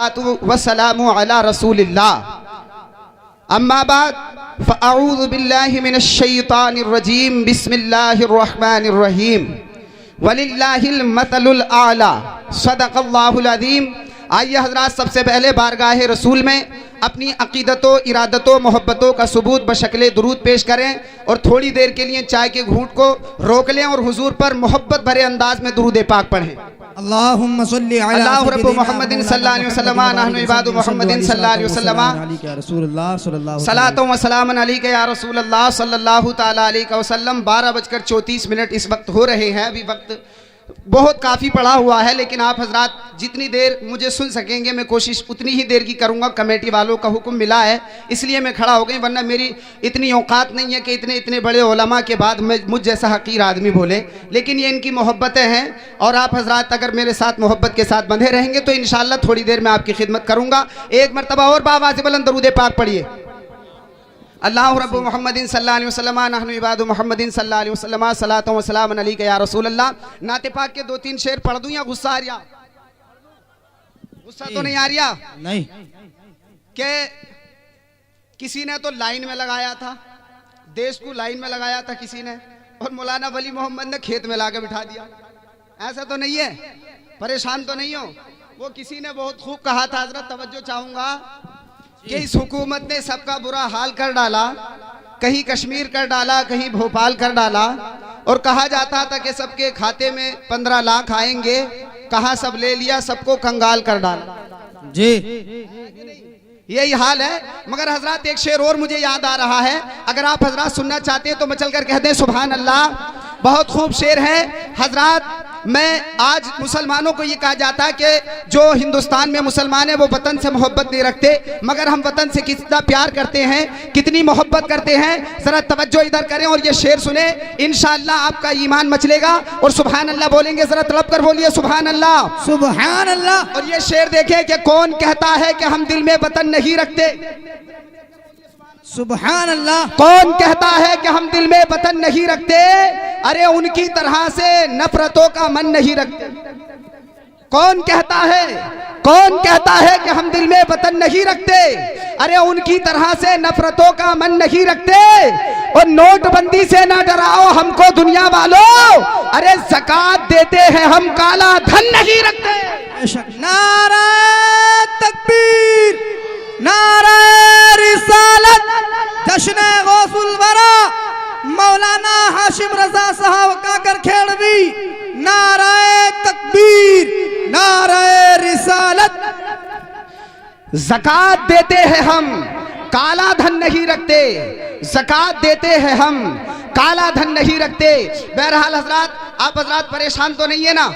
वस्सलामु अला रसूलिल्लाह अम्मा बाद फ़अऊज़ु बिल्लाहि मिनश शैतानिर रजीम बिस्मिल्लाहिर रहमानिर रहीम वलिल्लाहिल मतलुल आला सदक़ल्लाहुल अज़ीम। आइए हज़रात, सबसे पहले बारगाह रसूल में अपनी अक़ीदतों, इरादतों, मोहब्बतों का सबूत बशक्ले दुरूद पेश करें और थोड़ी देर के लिए चाय के घूंट को रोक लें और हुजूर पर मोहब्बत भरे अंदाज में दुरूद पाक पढ़ें। अल्लाहुम्मा सल्ली अला मुहम्मदिन सल्लल्लाहु अलैहि वसल्लम नहनु इबादु मुहम्मदिन सल्लल्लाहु अलैहि वसल्लम सलातो व सलामन अलैका या रसूलल्लाह सल्लल्लाहु तआला अलैहि वसल्लम। 12:34 इस वक्त हो रहे हैं। अभी वक्त बहुत काफ़ी पड़ा हुआ है, लेकिन आप हजरात जितनी देर मुझे सुन सकेंगे मैं कोशिश उतनी ही देर की करूंगा। कमेटी वालों का हुक्म मिला है इसलिए मैं खड़ा हो गई, वरना मेरी इतनी औकात नहीं है कि इतने बड़े उलमा के बाद मैं मुझ जैसा हकीर आदमी बोले। लेकिन ये इनकी मोहब्बतें हैं और आप हजरात अगर मेरे साथ मोहब्बत के साथ बंधे रहेंगे तो इंशाअल्लाह थोड़ी देर में आपकी खिदमत करूँगा। एक मरतबा और बावाज़ बुलंद दरूद पाक पढ़िए। अल्लाहु रब्बु मुहम्मदिन सल्लल्लाहु अलैहि वसल्लम नहनु इबादु मुहम्मदिन सल्लल्लाहु अलैहि वसल्लम सलातो व सलामन अलैका या रसूलल्लाह। नाते पाक के 2-3 शेर पढ़ दूं या गुस्सा आ रहा? गुस्सा तो नहीं आ रहा? नहीं। के किसी ने तो लाइन में लगाया था, देश को लाइन में लगाया था किसी ने, और मौलाना वली मोहम्मद ने खेत में लाके बिठा दिया। ऐसा तो नहीं है? परेशान तो नहीं हो? वो किसी ने बहुत खूब कहा था, हजरत तवज्जो चाहूंगा कि इस हुकूमत ने सबका बुरा हाल कर डाला, कहीं कश्मीर कर डाला, कहीं भोपाल कर डाला, और कहा जाता था कि सबके खाते में 15 लाख आएंगे, कहा सब ले लिया, सबको कंगाल कर डाला। जी यही हाल है। मगर हजरात एक शेर और मुझे याद आ रहा है, अगर आप हजरात सुनना चाहते हैं तो मैं चलकर कह दें सुभान अल्लाह। बहुत खूब शेर है हजरात। मैं आज मुसलमानों को ये कहा जाता है कि जो हिंदुस्तान में मुसलमान है वो वतन से मोहब्बत नहीं रखते, मगर हम वतन से कितना प्यार करते हैं, कितनी मोहब्बत करते हैं। जरा तवज्जो इधर करें और ये शेर सुने, इंशाअल्लाह आपका ईमान मचलेगा। और सुभान अल्लाह बोलेंगे, जरा तड़प कर बोलिए सुभान अल्लाह, सुभान अल्लाह। और ये शेर देखें कि कौन कहता है कि हम दिल में वतन नहीं रखते। सुभान अल्लाह। कौन कहता है कि हम दिल में वतन नहीं रखते? अरे उनकी तरह से नफरतों का मन नहीं रखते। कौन कहता है, कौन कहता है कि हम दिल में वतन नहीं रखते? अरे उनकी तरह से नफरतों का मन नहीं रखते। और नोटबंदी से ना डराओ हमको दुनिया वालों, अरे ज़कात देते हैं हम, काला धन नहीं रखते। नारा तकबीर, नारा रिसालत, जश्न गौसुल वरा मौलाना हाशिम रजा साहब काकर खेड़वी। नाराए तकबीर, नाराए रिसालत। ज़कात देते हैं हम, काला धन नहीं रखते। ज़कात देते हैं हम, काला धन नहीं रखते। बहरहाल हजरात, आप हजरात परेशान तो नहीं है ना?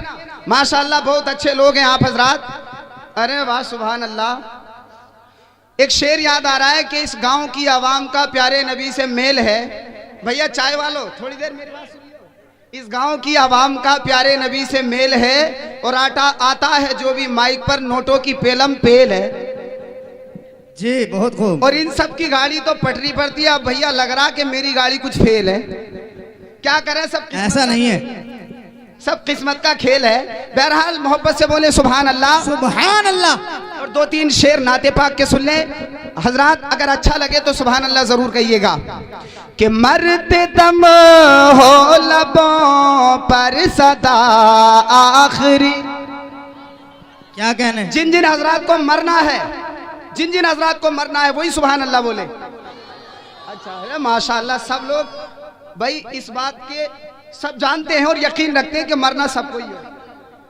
माशाअल्लाह बहुत अच्छे लोग हैं आप हजरात। अरे वाह सुभान अल्लाह। एक शेर याद आ रहा है कि इस गांव की आवाम का प्यारे नबी से मेल है। भैया चाय वालों थोड़ी देर मेरी बात सुनिए। इस गांव की आवाम का प्यारे नबी से मेल है, और आता है जो भी माइक पर नोटों की पेलम पेल है। जी बहुत खूब। और इन सब की गाड़ी तो पटरी पड़ती है। अब भैया लग रहा कि मेरी गाड़ी कुछ फेल है, क्या करें? सब ऐसा नहीं है, सब किस्मत का खेल है। बहरहाल मोहब्बत से बोले सुभान अल्लाह, सुभान अल्लाह। और 2-3 शेर नाते पाक के सुन लें हजरात। अगर अच्छा लगे तो सुभान अल्लाह जरूर कहिएगा। कि मरते दम हो लबों पर सदा आखिरी। क्या कहने? जिन जिन हजरात को मरना है, जिन जिन हजरात को मरना है वही सुभान अल्लाह बोले। अच्छा है माशाअल्लाह। सब लोग भाई इस बात के सब जानते हैं और यकीन रखते हैं कि मरना सबको ही है,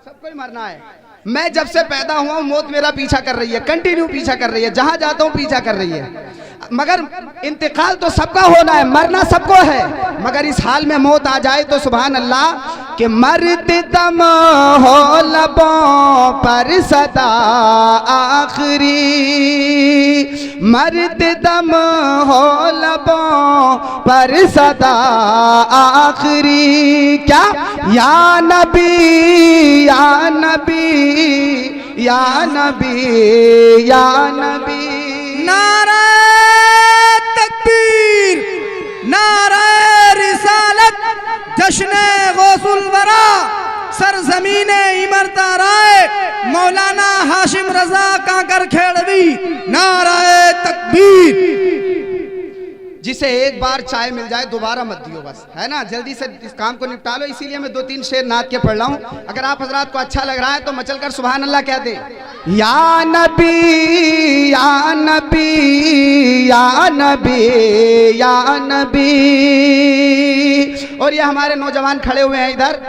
सबको ही मरना है। मैं जब से पैदा हुआ हूं मौत मेरा पीछा कर रही है, कंटिन्यू पीछा कर रही है, जहां जाता हूं पीछा कर रही है। मगर इंतकाल तो सबका होना है, मरना सबको है, मगर इस हाल में मौत आ जाए तो सुभान अल्लाह। कि मरते दम हो लबों पर सदा आखिरी, मरते दम हो लबों पर सदा आखिरी। क्या? या नबी या नबी या नबी या नबी। नारा तकबीर, नारा रिसालत, जश्न गौसुल वरा, सरजमीने इमरता राय मौलाना हाशिम रजा काकर खेड़वी, नाराए तकबीर। जिसे एक बार चाय मिल जाए दोबारा मत दियो, बस है ना, जल्दी से इस काम को निपटा लो। इसीलिए मैं 2-3 शेर नात के पढ़ रहा हूँ। अगर आप हजरात को अच्छा लग रहा है तो मचल कर सुभान अल्लाह कह दे। या नबी या नबी या नबी या नबी। और ये हमारे नौजवान खड़े हुए हैं इधर,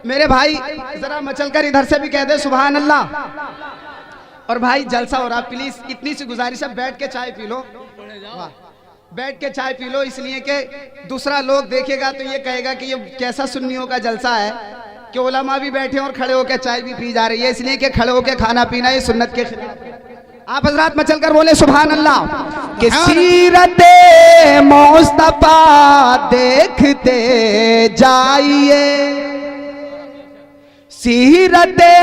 मेरे भाई जरा मचल कर इधर से भी कह दे सुभान अल्लाह। और भाई जलसा हो रहा, प्लीज इतनी सी गुजारिश है, बैठ के चाय पी लो, बैठ के चाय पी लो, इसलिए कि दूसरा लोग देखेगा तो ये कहेगा कि ये कैसा सुन्नियों का जलसा है कि उलमा भी बैठे और खड़े होकर चाय भी पी जा रही है, इसलिए कि खड़े होकर खाना पीना ये सुन्नत के खिलाफ। आप हजरात मचल कर बोले सुभान अल्लाह। कि सीरते मुस्तफा देखते जाइए, सीरते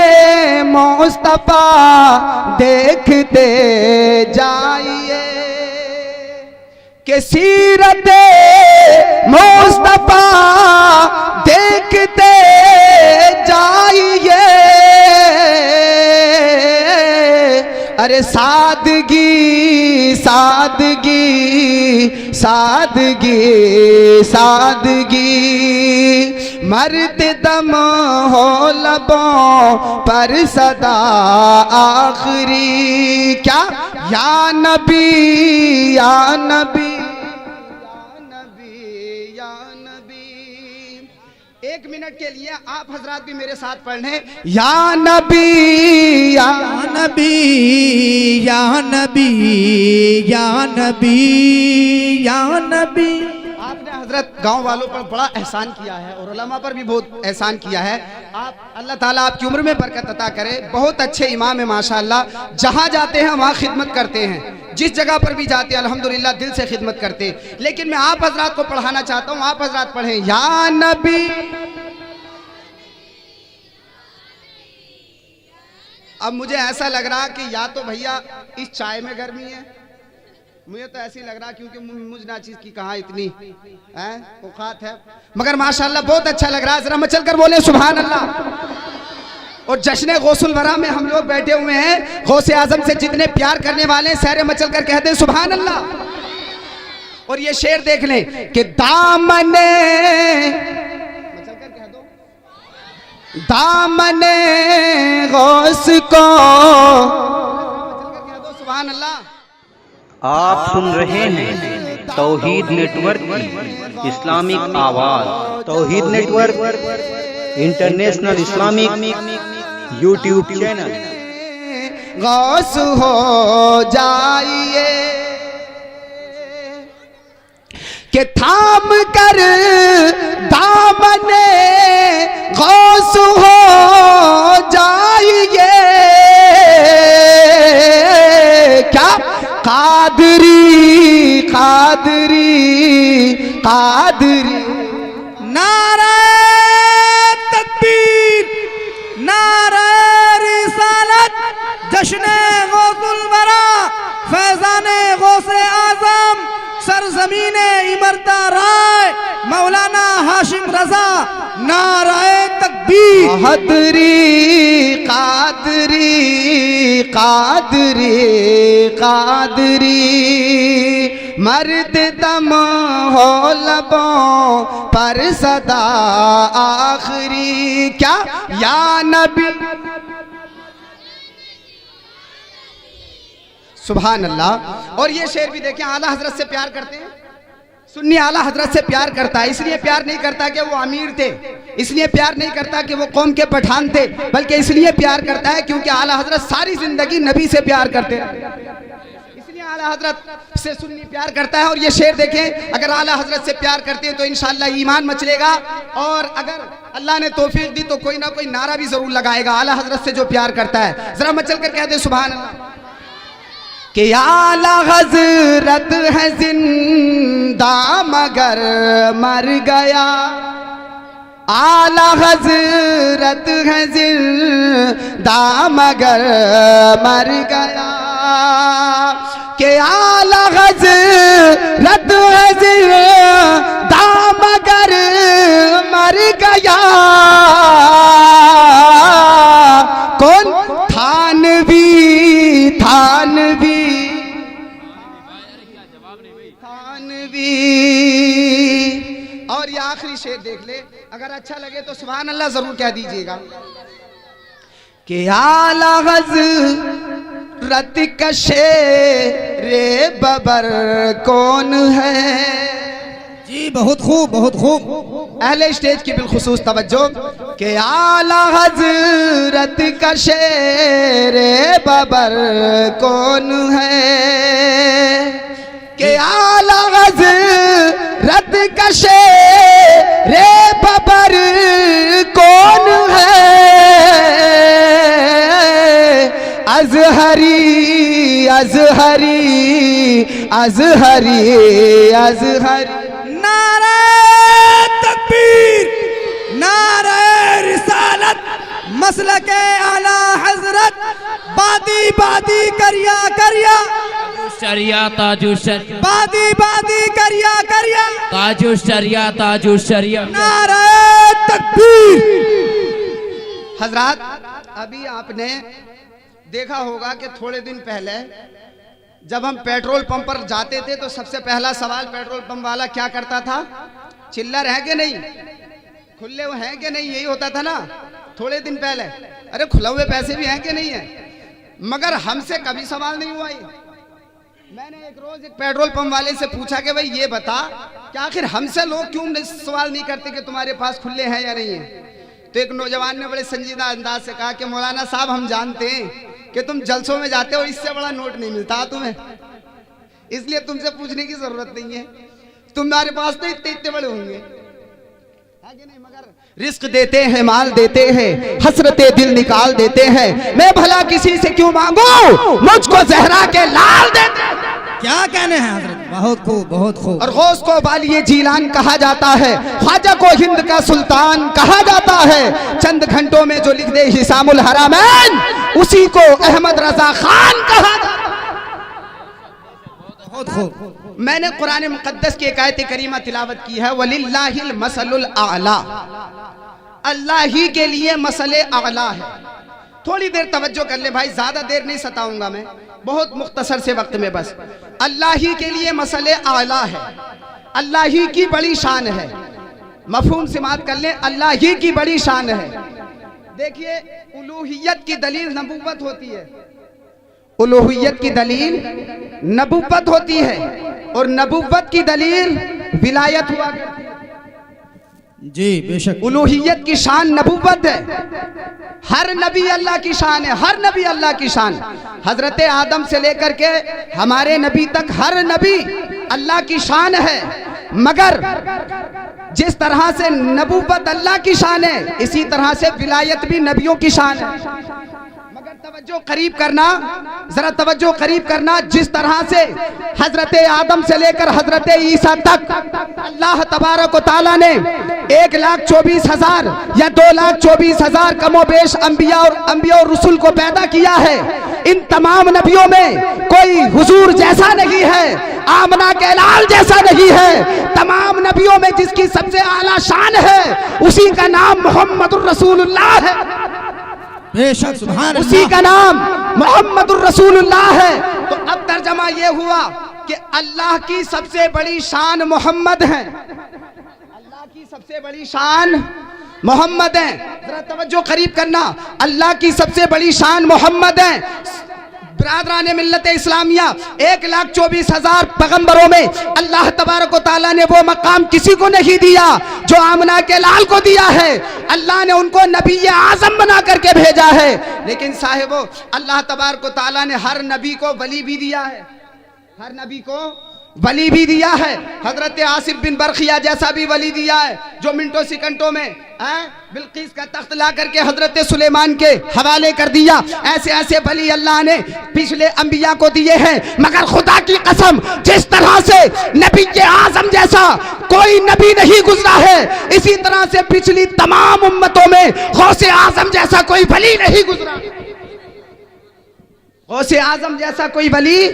मुस्तफा देखते जाइए, कि सीरते मुस्तफा देखते जाइए। अरे सादगी सादगी सादगी सादगी, मरते दम हो लबों पर सदा आखिरी। क्या या नबी या नबी या नबी या नबी। 1 मिनट के लिए आप हजरात भी मेरे साथ पढ़ लें। या नबी या नबी या नबी या नबी या नबी। आपने हजरत गांव वालों पर बड़ा एहसान किया है और उलमा पर भी बहुत एहसान किया है। आप अल्लाह ताला आपकी उम्र में बरकत अता करे। बहुत अच्छे इमाम है माशाअल्लाह, जहां जाते हैं वहां खिदमत करते हैं, जिस जगह पर भी जाते हैं अल्हम्दुलिल्लाह दिल से खिदमत करते हैं। लेकिन मैं आप हजरात को पढ़ाना चाहता हूं, आप हजरात पढ़ें। या नबी। अब मुझे ऐसा लग रहा कि या तो भैया इस चाय में गर्मी है, मुझे तो ऐसी लग रहा क्योंकि मुझ नाचीज की कहाँ इतनी औकात है, मगर माशाअल्लाह बहुत अच्छा लग रहा है। जरा मचल कर बोले सुभान अल्लाह। और जश्न गौसुल वरा में हम लोग बैठे हुए हैं, गौसे आजम से जितने प्यार करने वाले हैं सहरे मचल कर कहते हैं सुभान अल्लाह। और ये शेर देख लें कि दामने, मचल कर कह दो, दामने गौस को, मचल कर कह दो सुभान अल्लाह। आप सुन रहे हैं तौहीद नेटवर्क की इस्लामिक आवाज। Tauheed network international Islamic YouTube channel. गौस हो जाइए कि थाम कर दामने गौस हो जाइए। क्या कादरी कादरी कादरी। नारे तकबीर, नारे रिसालत, जश्न गौसुल वरा, फैजाने गौसे आजम, सरजमीने इमरता राय, मौलाना हाशिम रजा, नाराए तकबीर। कादरी कादरी कादरी कादरी, मर्द दम हो लबों पर सदा आखिरी। क्या या नबी। सुभान अल्लाह। और ये शेर भी देखें, आला हजरत से प्यार करते हैं, सुन्नी आला हजरत से प्यार करता है। इसलिए प्यार नहीं करता कि वो अमीर थे, इसलिए प्यार नहीं करता कि वो कौम के पठान थे, बल्कि इसलिए प्यार करता है क्योंकि आला हजरत सारी जिंदगी नबी से प्यार करते हैं, इसलिए आला हजरत से सुन्नी प्यार करता है। और ये शेर देखें, अगर आला हजरत से प्यार करते हैं तो इंशाअल्लाह ईमान मचलेगा, और अगर अल्लाह ने तौफीक दी तो कोई ना कोई नारा भी जरूर लगाएगा आला हजरत से जो प्यार करता है। जरा मचल कर कह दे सुभान अल्लाह। कि आला हजरत है जिंदा मगर मर गया, आला हजरत है जिंदा मगर मर गया। कि आला हजरत है जिंदा मगर मर गया। कौन थानवी। और ये आखिरी शेर देख ले, अगर अच्छा लगे तो सुभान अल्लाह जरूर कह दीजिएगा कि आला हज़रत का शेरे बबर कौन है। जी बहुत खूब, बहुत खूब। अहले स्टेज की बिलखुसूस तवज्जो कि आला हज़रत का शेरे बबर कौन है, कि आला हज़रत का शेरे बबर कौन है। अज़हरी अज़हरी अज़हरी अज़हरी। नारे तकबीर, नारे रिसालत, मसलके आला हजरत, बादी बादी करिया करिया, शरिया ताजु शरिया, बादी बादी करिया करिया, ताजु शरिया ताजु शरिया। नारे तकबीर। हजरात, अभी आपने देखा होगा कि थोड़े दिन पहले जब हम पेट्रोल पंप पर जाते थे तो सबसे पहला सवाल पेट्रोल पंप वाला क्या करता था? चिल्लर है कि नहीं, खुले हुए हैं कि नहीं, यही होता था ना थोड़े दिन पहले। अरे खुले हुए पैसे भी हैं कि नहीं है? मगर हमसे कभी सवाल नहीं हुआ। मैंने एक रोज एक पेट्रोल पंप वाले से पूछा कि भाई ये बता कि आखिर हमसे लोग क्यों सवाल नहीं करते कि तुम्हारे पास खुले हैं या नहीं है। तो एक नौजवान ने बड़े संजीदा अंदाज से कहा कि मौलाना साहब, हम जानते हैं कि तुम जलसों में जाते हो, इससे बड़ा नोट नहीं मिलता तुम्हें, इसलिए तुमसे पूछने की जरूरत नहीं है, तुम्हारे पास तो इतने बड़े होंगे। नहीं, मगर रिस्क देते हैं, माल देते हैं, हसरते दिल निकाल देते हैं, मैं भला किसी से क्यों मांगू, मुझको जहरा के लाल देते हैं। क्या कहने हैं हजरत, बहुत खूब, बहुत खूब। और गौस को वालिए जीलान कहा जाता है, ख्वाजा को हिंद का सुल्तान कहा जाता है, चंद घंटों में जो लिख दे हिसामुल हरामैन उसी को अहमद रजा खान कहा जाता है। बहुत खूब। मैंने कुरान मुकद्दस की एक आयत करीमा तिलावत की है, वलिल्लाहिल मसलुल आला, अल्लाह ही के लिए मसले आला है। थोड़ी देर तवज्जो कर ले भाई, ज्यादा देर नहीं सताऊंगा मैं, बहुत मुख्तसर से वक्त में बस। अल्लाह ही के लिए मसले आला है, अल्लाह ही की बड़ी शान है। मफहूम सिमात कर ले, अल्लाह ही की बड़ी शान है। देखिए, उलूहियत की दलील नबूवत होती है, उलूहियत की दलील नबूवत होती है, और नबूवत की दलील विलायत हुआ करती है। जी बेशक। उलूहियत की शान नबूवत है, हर नबी अल्लाह की शान है, हर नबी अल्लाह की शान। हजरत आदम से लेकर के हमारे नबी तक हर नबी अल्लाह की शान है, मगर जिस तरह से नबूवत अल्लाह की शान है, इसी तरह से विलायत भी नबियों की शान है। मगर तवज्जो करीब करना, जरा तवज्जो करीब करना, जिस तरह से हजरत आदम से लेकर हजरत ईसा तक अल्लाह तबारक व तआला ने 1,24,000 या 2,24,000 कमोबेश अंबिया और रसूल को पैदा किया है। इन तमाम नबियों में कोई हुजूर जैसा नहीं है, आमना के लाल जैसा नहीं है। तमाम नबियों में जिसकी सबसे आला शान है, उसी का नाम मोहम्मदुर रसूलुल्लाह है। बेशक, सुभान अल्लाह। उसी का नाम मोहम्मदुर रसूलुल्लाह है। तो अब तर्जमा ये हुआ कि अल्लाह की सबसे बड़ी शान मोहम्मद है, अल्लाह की सबसे बड़ी शान मोहम्मद है। जरा तवज्जो करीब करना, अल्लाह की सबसे बड़ी शान मोहम्मद है। बिरादरान मिल्लत इस्लामिया, 1,24,000 पैगंबरों में अल्लाह तबारक व तआला ने वो मकाम किसी को नहीं दिया जो आमना के लाल को दिया है। अल्लाह ने उनको नबी आजम बना करके भेजा है। लेकिन साहिबो, अल्लाह तबारक व तआला ने हर नबी को वली भी दिया है, हर नबी को वली भी दिया है। हजरत आसिफ बिन बरखिया जैसा भी वली दिया है, जो मिनटों सेकंडों में बिल्किस का तख्त ला करके हजरत सुलेमान के हवाले कर दिया। ऐसे ऐसे वली अल्लाह ने पिछले अंबिया को दिए हैं। मगर खुदा की कसम, जिस तरह से नबी के आजम जैसा कोई नबी नहीं गुजरा है, इसी तरह से पिछली तमाम उम्मतों में गौसे आजम जैसा कोई वली नहीं गुजरा, गौसे आजम जैसा कोई वली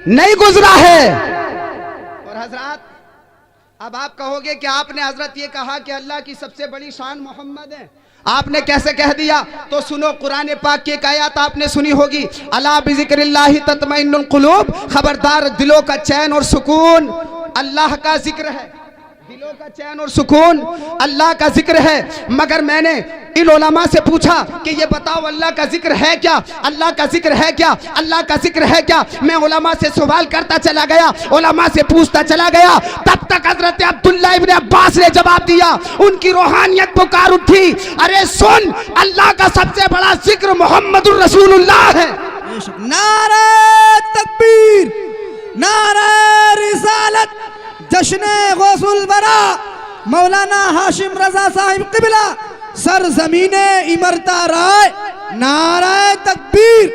नहीं गुजरा है। और हजरत, अब आप कहोगे कि आपने हजरत ये कहा कि अल्लाह की सबसे बड़ी शान मोहम्मद है, आपने कैसे कह दिया? तो सुनो, कुरान पाक की एक आयत आपने सुनी होगी, अला बिज़िक्रिल्लाहि तत्मइन्नुल कुलूब, खबरदार दिलों का चैन और सुकून अल्लाह का जिक्र है। दिलों का चैन और सुकून अल्लाह का जिक्र है। मगर मैंने इन उलमा से पूछा कि ये बताओ अल्लाह का जिक्र है क्या, अल्लाह का जिक्र है क्या, अल्लाह का जिक्र है क्या? मैं उलमा से सवाल करता चला गया, उलमा से पूछता चला गया, तब तक हजरत अब्दुल्लाह इब्न अब्बास ने जवाब दिया। उनकी रूहानियत पुकार उठी, अरे सुन, अल्लाह का सबसे बड़ा जिक्र मोहम्मदुर रसूलुल्लाह है। नारे तकबीर, नारे रिसालत, जश्ने गौसुल बरा, मौलाना हाशिम रजा साहिब किबला, सरजमीने इमरता राय, नारे तकबीर।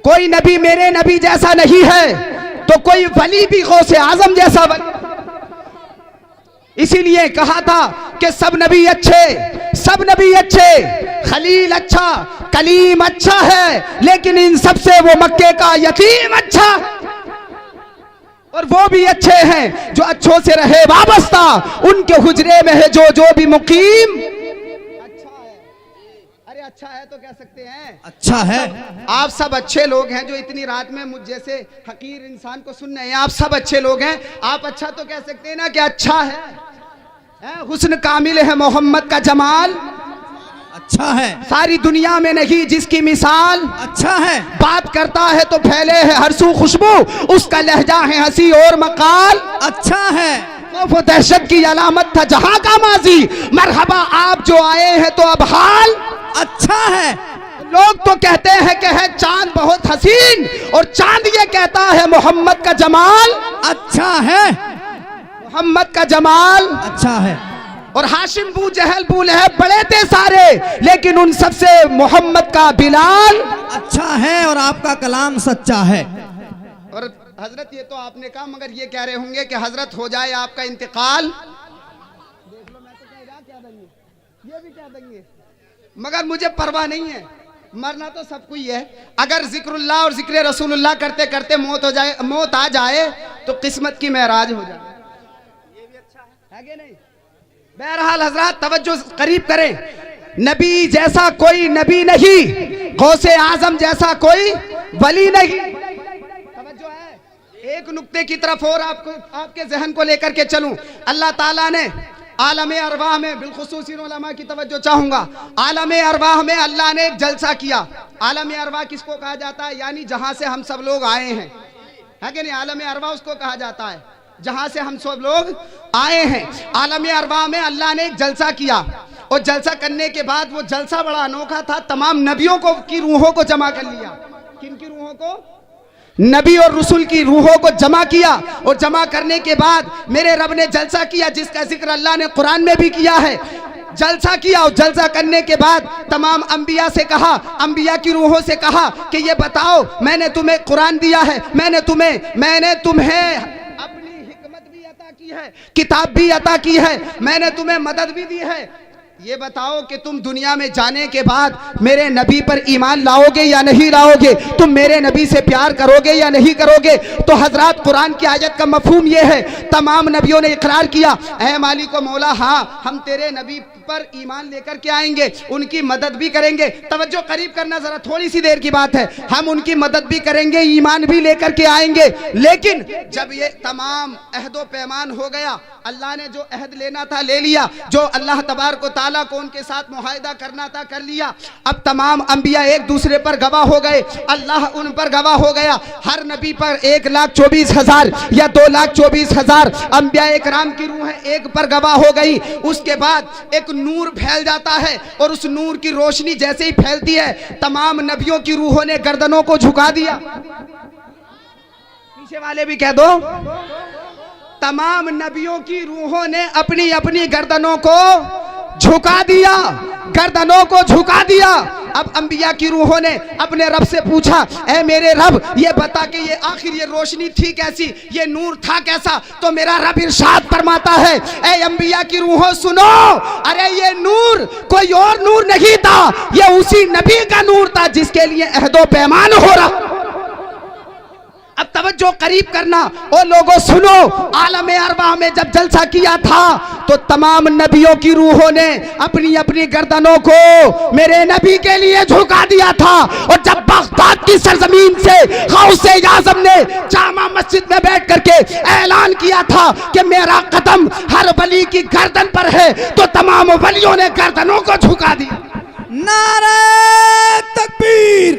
कोई नबी मेरे नबी जैसा नहीं है तो कोई वली भी गौसे आजम जैसा वली। इसीलिए कहा था कि सब नबी अच्छे, सब नबी अच्छे, खलील अच्छा, कलीम अच्छा है, लेकिन इन सबसे वो मक्के का यतीम अच्छा, और वो भी अच्छे हैं जो अच्छों से रहे वाबस्ता, उनके हुजरे में है जो भी मुकीम अच्छा है। अरे अच्छा है तो कह सकते हैं अच्छा है। आप सब अच्छे लोग हैं जो इतनी रात में मुझ जैसे हकीर इंसान को सुन रहे हैं, आप सब अच्छे लोग हैं। आप अच्छा तो कह सकते हैं ना कि अच्छा है, हुस्न कामिल है मोहम्मद का जमाल अच्छा है, सारी दुनिया में नहीं जिसकी मिसाल अच्छा है, बात करता है तो फैले है हर सू खुशबू, उसका लहजा है हंसी और मकाल अच्छा है। वो दहशत की अलामत था जहां का माजी, मरहबा आप जो आए हैं तो अब हाल अच्छा है। लोग तो कहते हैं कि है चांद बहुत हसीन, और चांद ये कहता है मोहम्मद का जमाल अच्छा है, मोहम्मद का जमाल अच्छा है। और हाशिम बू जहल बू लहब बड़े थे सारे, लेकिन उन सबसे मोहम्मद का बिलाल अच्छा है, और आपका कलाम सच्चा है। और हजरत ये तो आपने कहा, मगर ये कह रहे होंगे कि हजरत हो जाए आपका इंतकाल, देख लो मैं तो कह देंगे, ये भी कह देंगे, मगर मुझे परवाह नहीं है, मरना तो सबको ही है। अगर जिक्रुल्लाह और जिक्र रसूलुल्लाह करते करते मौत आ जाए तो किस्मत की महराज हो जाए, ये भी अच्छा है कि नहीं? बहरहाल हजरत तवज्जो करीब करें, नबी जैसा कोई नबी नहीं, गौसे आजम जैसा कोई वली नहीं। तवज्जो है। एक नुक्ते की तरफ और आपके जहन को लेकर के चलूं। अल्लाह ताला ने आलमे अरवाह में, बिलखुसूस इन उलमा की तवज्जो चाहूंगा, आलमे अरवाह में अल्लाह ने एक जलसा किया। आलमे अरवाह किसको कहा जाता है? यानी जहां से हम सब लोग आए हैं, है कि नहीं? आलमे अरवाह उसको कहा जाता है जहां से हम सब लोग आए हैं। आलमे अरवाह में अल्लाह ने एक जलसा किया, और जलसा करने के बाद वो जलसा बड़ा अनोखा था, तमाम नबियों की रूहों को जमा कर लिया। किन की रूहों को? नबी और रसूल की रूहों को जमा किया, और जमा करने के बाद मेरे रब ने जलसा किया, जिसका जिक्र अल्लाह ने कुरान में भी किया है। जलसा किया, और जलसा करने के बाद तमाम अंबिया से कहा, अंबिया की रूहों से कहा कि ये बताओ, मैंने तुम्हें कुरान दिया है, मैंने तुम्हें अपनी हिकमत भी अता की है, किताब भी अता की है, मैंने तुम्हें मदद भी दी है, ये बताओ कि तुम दुनिया में जाने के बाद मेरे नबी पर ईमान लाओगे या नहीं लाओगे? तुम मेरे नबी से प्यार करोगे या नहीं करोगे? तो हजरत कुरान की आयत का मफहूम ये है, तमाम नबियों ने इकरार किया, ऐ मालिक व मौला, हाँ हम तेरे नबी पर ईमान लेकर के आएंगे, उनकी मदद भी करेंगे। तवज्जो करीब करना जरा, थोड़ी सी देर की बात है, हम उनकी मदद भी करेंगे, ईमान भी लेकर के आएंगे। लेकिन जब ये तमाम अहदो पैमान हो गया, अल्लाह ने जो अहद लेना था ले लिया, जो अल्लाह तबारक व तआला को उनके साथ मुआहिदा करना था कर लिया। अब तमाम अंबिया एक दूसरे पर गवाह हो गए, अल्लाह उन पर गवाह हो गया। हर नबी पर 1,24,000 या 2,24,000 अंबिया इकराम की रूहें एक पर गवाह हो गई। उसके बाद एक नूर फैल जाता है, और उस नूर की रोशनी जैसे ही फैलती है, तमाम नबियों की रूहों ने गर्दनों को झुका दिया। पीछे वाले भी कह दो, तमाम नबियों की रूहों ने अपनी अपनी गर्दनों को झुका दिया, गर्दनों को झुका दिया। अब अंबिया की रूहों ने अपने रब से पूछा, ऐ मेरे रब, ये बता कि ये आखिर ये रोशनी थी कैसी, ये नूर था कैसा? तो मेरा रब इरशाद फरमाता है, ऐ अंबिया की रूहों सुनो, अरे ये नूर कोई और नूर नहीं था, ये उसी नबी का नूर था जिसके लिए अहदो पैमान हो रहा। अब तवज्जो करीब करना। ओ लोगों सुनो, आलम अरबा में जब जलसा किया था तो तमाम नबियों की रूहों ने अपनी अपनी गर्दनों को मेरे नबी के लिए झुका दिया था। और जब बगदाद की सरजमीन से गौसे आज़म ने जामा मस्जिद में बैठ करके ऐलान किया था कि मेरा कदम हर वली की गर्दन पर है, तो तमाम वलियों ने गर्दनों को झुका दिया। नारे तकबीर,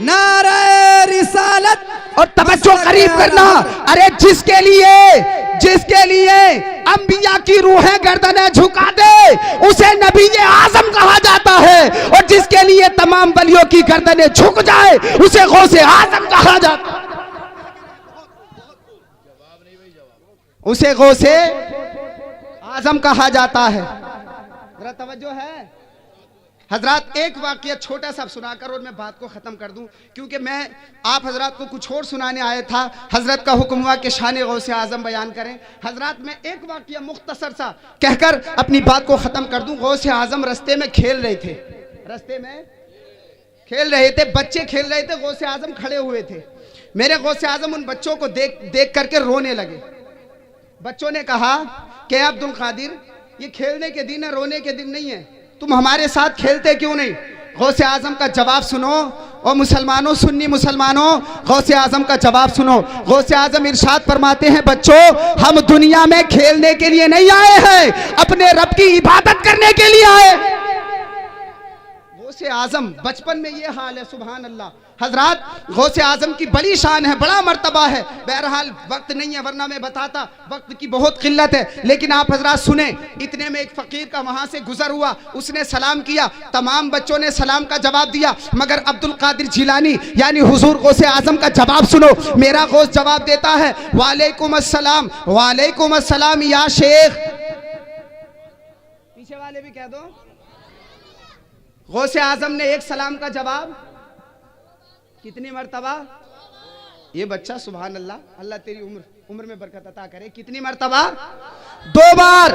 नारे रिसालत। और तवज्जो करीब करना, अरे जिसके लिए अंबिया की रूहें गर्दनें झुका दे उसे नबी आज़म कहा जाता है, और जिसके लिए तमाम वलियों की गर्दनें झुक जाए उसे गौसे आज़म कहा जाता है। उसे गौसे आज़म कहा जाता है। जरा तवज्जो है हजरात, एक वाकया छोटा सा सुनाकर और मैं बात को ख़त्म कर दूं, क्योंकि मैं आप हजरात को कुछ और सुनाने आया था। हजरत का हुक्म हुआ कि शान गौसे आज़म बयान करें। हजरात, मैं एक वाकया मुख्तसर सा कहकर अपनी बात को ख़त्म कर दूं। गौसे आज़म रास्ते में खेल रहे थे, बच्चे खेल रहे थे, गौसे आज़म खड़े हुए थे। मेरे गौसे आज़म उन बच्चों को देख करके रोने लगे। बच्चों ने कहा कि अब्दुल कादिर, ये खेलने के दिन है, रोने के दिन नहीं है, तुम हमारे साथ खेलते क्यों नहीं? गौसे आज़म का जवाब सुनो, और मुसलमानों, सुन्नी मुसलमानों, गौसे आज़म का जवाब सुनो। गौसे आज़म इरशाद फरमाते हैं, बच्चों हम दुनिया में खेलने के लिए नहीं आए हैं, अपने रब की इबादत करने के लिए आए। गौसे आज़म बचपन में ये हाल है, सुभान अल्लाह। हजरात, गौसे आज़म की बड़ी शान है, बड़ा मर्तबा है। बहरहाल वक्त नहीं है, वरना मैं बताता, वक्त की बहुत किल्लत है। लेकिन आप हजरात सुने, इतने में एक फकीर का वहां से गुजर हुआ, उसने सलाम किया, तमाम बच्चों ने सलाम का जवाब दिया, मगर अब्दुल कादिर जिलानी यानी हुजूर गौसे आज़म का जवाब सुनो। मेरा गौस जवाब देता है, वालेकुम अस्सलाम, वालेकुम अस्सलाम या शेख। पीछे वाले भी कह दो। गौसे आज़म ने एक सलाम का जवाब कितनी मर्तबा? ये बच्चा सुभान अल्लाह, अल्लाह तेरी उम्र में बरकत अता करे, कितनी मर्तबा? 2 बार।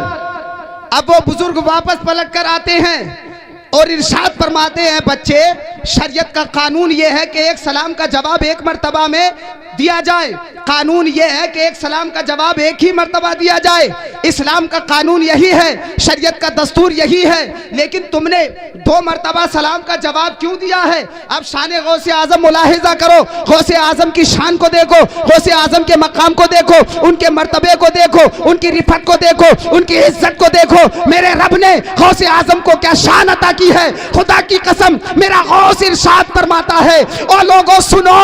अब वो बुजुर्ग वापस पलट कर आते हैं और इरशाद फरमाते हैं, बच्चे शरीयत का कानून ये है कि एक सलाम का जवाब एक मर्तबा में दिया जाए। कानून ये है कि एक सलाम का जवाब एक ही मर्तबा दिया जाए। इस्लाम का कानून यही है, शरीयत का दस्तूर यही है, लेकिन तुमने 2 मर्तबा सलाम का जवाब क्यों दिया है? अब शान गौसे आज़म मुलाहिजा करो, गौसे आज़म की शान को देखो, गौसे आज़म के मकाम को देखो, उनके मर्तबे को देखो, उनकी रिफत को देखो, उनकी इज्जत को देखो। मेरे रब ने गौसे आज़म को क्या शान अता की है। खुदा की कसम, मेरा गौस इरशाद फरमाता है, ओ लोगों सुनो,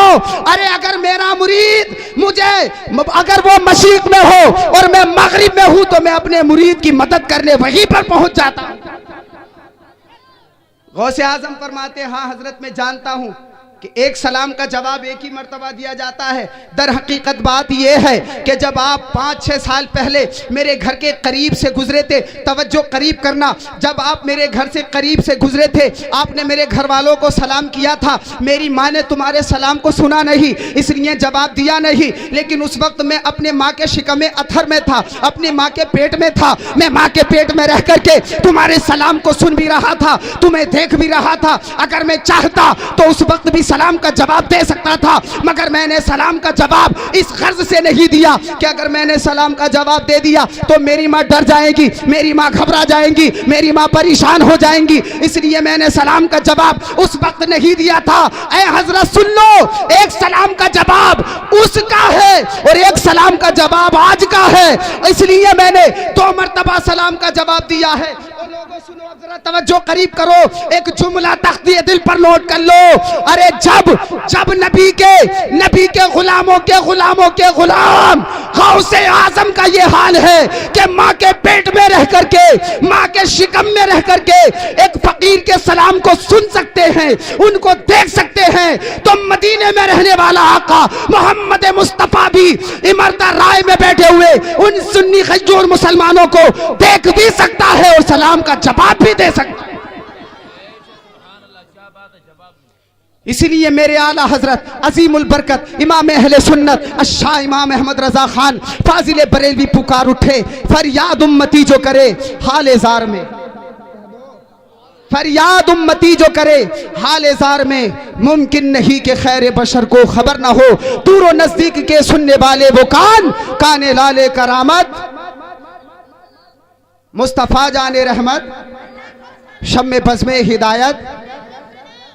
अरे अगर मेरा मुरीद अगर वो मशरिक में हो और मैं मगरिब में हूं, तो मैं अपने मुरीद की मदद करने वहीं पर पहुंच जाता हूं। गौसे आज़म फरमाते हैं, हाँ हजरत मैं जानता हूं कि एक सलाम का जवाब एक ही मर्तबा दिया जाता है। दर हकीकत बात यह है कि जब आप 5-6 साल पहले मेरे घर के करीब से गुजरे थे, तवज्जो करीब करना, जब आप मेरे घर से करीब से गुजरे थे, आपने मेरे घर वालों को सलाम किया था। मेरी माँ ने तुम्हारे सलाम को सुना नहीं, इसलिए जवाब दिया नहीं, लेकिन उस वक्त मैं अपने माँ के शिकमे अथर में था, अपनी माँ के पेट में था। मैं माँ के पेट में रह करके तुम्हारे सलाम को सुन भी रहा था, तुम्हें देख भी रहा था। अगर मैं चाहता तो उस वक्त भी सलाम का जवाब दे सकता था, मगर मैंने सलाम का जवाब इस गर्ज से नहीं दिया कि अगर मैंने सलाम का जवाब दे दिया तो मेरी माँ डर जाएगी, मेरी माँ घबरा जाएंगी, मेरी माँ परेशान हो जाएंगी, इसलिए मैंने सलाम का जवाब उस वक्त नहीं दिया था। ऐ हजरत सुन लो, एक सलाम का जवाब उसका है और एक सलाम का जवाब आज का है, इसलिए मैंने 2 मर्तबा सलाम का जवाब दिया है। लोगों सुनो, अब जरा तवज्जो करीब करो, एक जुमला तख्ती दिल पर नोट कर लो। अरे जब नबी के गुलामों के गुलाम गौसे आज़म का ये हाल है कि माँ के पेट में रह करके, माँ के शिकम में रह करके एक फकीर के सलाम को सुन सकते हैं, उनको देख सकते हैं, तो मदीने में रहने वाला आका मोहम्मद मुस्तफा भी इमरता राय में बैठे हुए उन सुन्नी खजूर मुसलमानों को देख भी सकता है और सलाम का जवाब भी दे सकता है। इसीलिए मेरे आला हजरत अजीमुल बरकत इमाम अहले सुन्नत अशाह इमाम अहमद रजा खान फाजिल बरेलवी पुकार उठे, फरियाद उम्मती जो करे हाल जार में, फरियाद उम्मती जो करे हाल ज़ार में, मुमकिन नहीं कि खैर बशर को खबर ना हो। दूर और नजदीक के सुनने वाले वो काने लाले करामत, मुस्तफ़ा जाने रहमत, शम्मे बज़्मे हिदायत।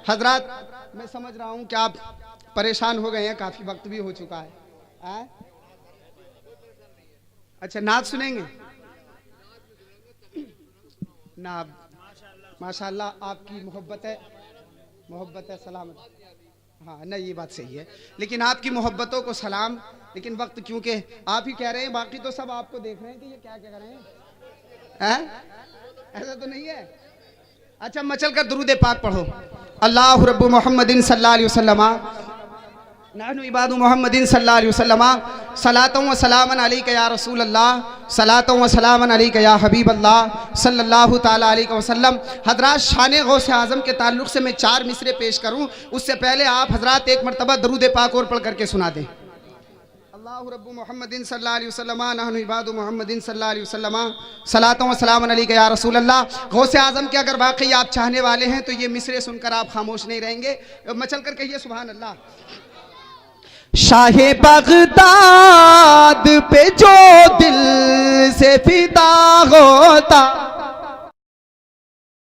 हजरात, मैं समझ रहा हूं कि आप परेशान हो गए हैं, काफी वक्त भी हो चुका है। अच्छा, नात सुनेंगे ना? माशाल्लाह, आपकी मोहब्बत है सलामत। हाँ नहीं, ये बात सही है, लेकिन आपकी मोहब्बतों को सलाम। लेकिन वक्त क्योंकि आप ही कह रहे हैं, बाकी तो सब आपको देख रहे हैं कि ये क्या क्या कर रहे हैं, ऐसा तो नहीं है। अच्छा, मचल कर दुरूद पाक पढ़ो। अल्लाह रब्बु मुहम्मदिन सल्लल्लाहु अलैहि वसल्लम नहनु इबादु मुहम्मदिन सल्लल्लाहु अलैहि वसल्लम सलातु व सलामन अलैका या रसूल अल्लाह सलातु व सलामन अलैका या हबीब अल्लाह सल्लल्लाहु ताला अलैहि वसल्लम। हजरात, शान गौसे आज़म के ताल्लुक़ से मैं 4 मिसरे पेश करूँ, उससे पहले आप हजरात एक मरतबा दरूद पाक और पढ़ करके सुना दें। अल्लाह रब्बु मुहम्मदिन सल्लल्लाहु अलैहि वसल्लम नहनु इबादु मुहम्मदिन सल्लल्लाहु अलैहि वसल्लम सलातु व सलामन अलैका या रसूल अल्लाह। गौसे आज़म के अगर वाकई आप चाहने वाले हैं तो ये मिसरे सुनकर आप खामोश नहीं रहेंगे। मचल कर कहिए सुभान अल्लाह। शाहे बगदाद पे जो दिल से फिदा होता,